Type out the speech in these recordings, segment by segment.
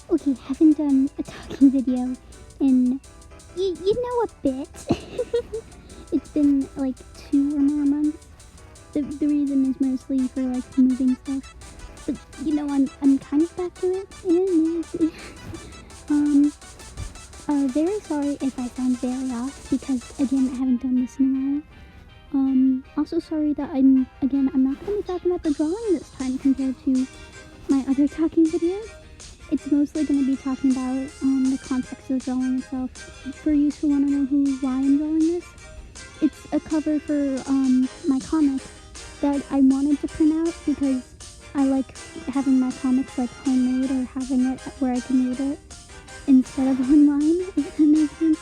Okay, haven't done a talking video in, you know, a bit. It's been like 2 or more months. The reason is mostly for like moving stuff. But you know, I'm kind of back to it. Very sorry if I sound very off because again I haven't done this in a while. Also sorry that I'm not going to be talking about the drawing this time compared to my other talking videos. It's mostly going to be talking about the context of the drawing itself. For you who want to know why I'm drawing this, it's a cover for my comic that I wanted to print out because I like having my comics like homemade or having it where I can read it instead of online, if that makes sense.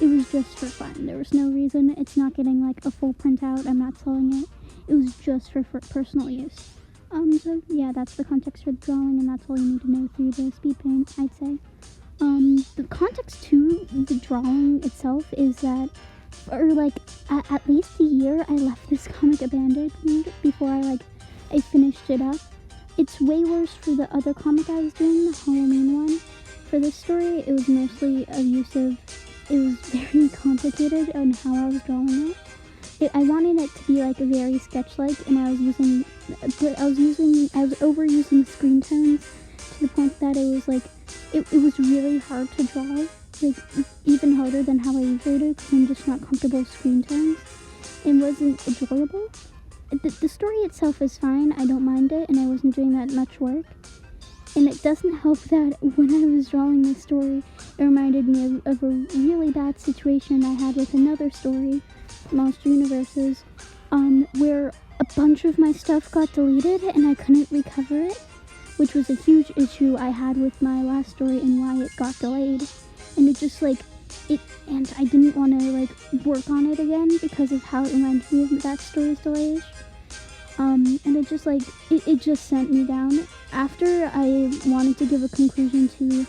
It was just for fun. There was no reason. It's not getting like a full printout. I'm not selling it. It was just for personal use. So yeah, that's the context for the drawing, and that's all you need to know through the speed paint, I'd say. The context to the drawing itself is that for like at least a year, I left this comic abandoned before I finished it up. It's way worse for the other comic I was doing, the Halloween one. For this story, it was mostly abusive. It was very complicated on how I was drawing it. I wanted it to be like very sketch-like, and I was overusing screen tones to the point that it was like, it was really hard to draw, like even harder than how I usually do, because I'm just not comfortable with screen tones. It wasn't enjoyable. The story itself is fine, I don't mind it, and I wasn't doing that much work. And it doesn't help that when I was drawing this story, it reminded me of a really bad situation I had with another story, Monster Universes, where a bunch of my stuff got deleted and I couldn't recover it, which was a huge issue I had with my last story and why it got delayed. And it just and I didn't want to like work on it again because of how it reminded me of that story's delays. And it just it just sent me down. After I wanted to give a conclusion to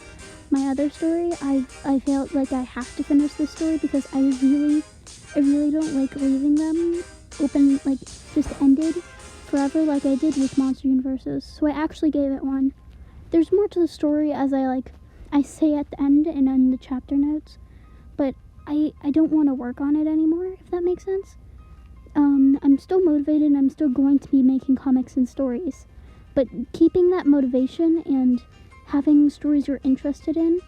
my other story, I felt like I have to finish this story because I really don't like leaving them open, like just ended forever like I did with Monster Universes. So I actually gave it one. There's more to the story, as I say at the end and in the chapter notes, but I don't want to work on it anymore, if that makes sense. I'm still motivated and I'm still going to be making comics and stories, but keeping that motivation and having stories you're interested in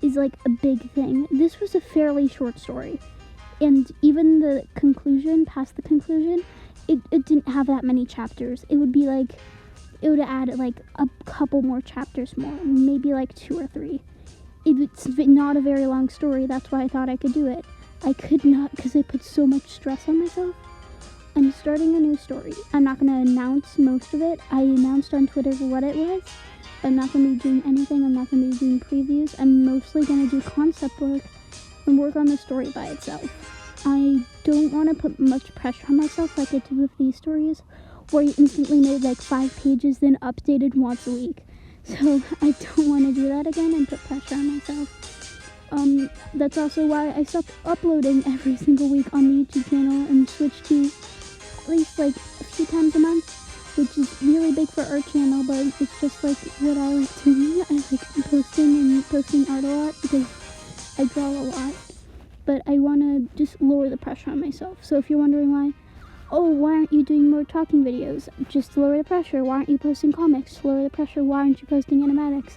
is like a big thing. This was a fairly short story, and even the conclusion, past the conclusion, it didn't have that many chapters. It would add like a couple more chapters more, maybe like 2 or 3. It's not a very long story, that's why I thought I could do it. I could not, because I put so much stress on myself. I'm starting a new story. I'm not going to announce most of it. I announced on Twitter what it was. I'm not going to be doing anything. I'm not going to be doing previews. I'm mostly going to do concept work and work on the story by itself. I don't want to put much pressure on myself like I do with these stories, where you instantly made like 5 pages, then updated once a week. So I don't want to do that again and put pressure on myself. That's also why I stopped uploading every single week on the YouTube channel and switched to at least like a few times a month, which is really big for our channel, but it's just like what I like doing. I like posting art a lot because I draw a lot, but I want to just lower the pressure on myself. So if you're wondering why aren't you doing more talking videos? Just to lower the pressure. Why aren't you posting comics? To lower the pressure. Why aren't you posting animatics?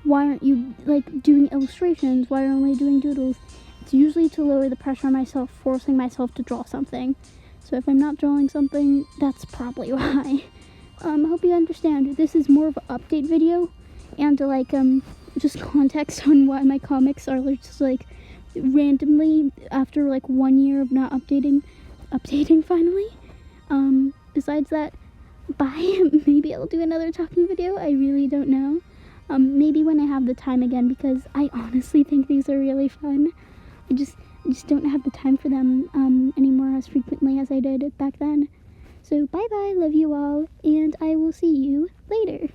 Why aren't you like doing illustrations? Why are you only doing doodles? It's usually to lower the pressure on myself, forcing myself to draw something. So if I'm not drawing something, that's probably why. Hope you understand. This is more of an update video, and like just context on why my comics are just like randomly after like 1 year of not updating finally. Besides that, bye. Maybe I'll do another talking video. I really don't know. Maybe when I have the time again, because I honestly think these are really fun. I just don't have the time for them anymore as frequently as I did back then. So bye bye, love you all, and I will see you later.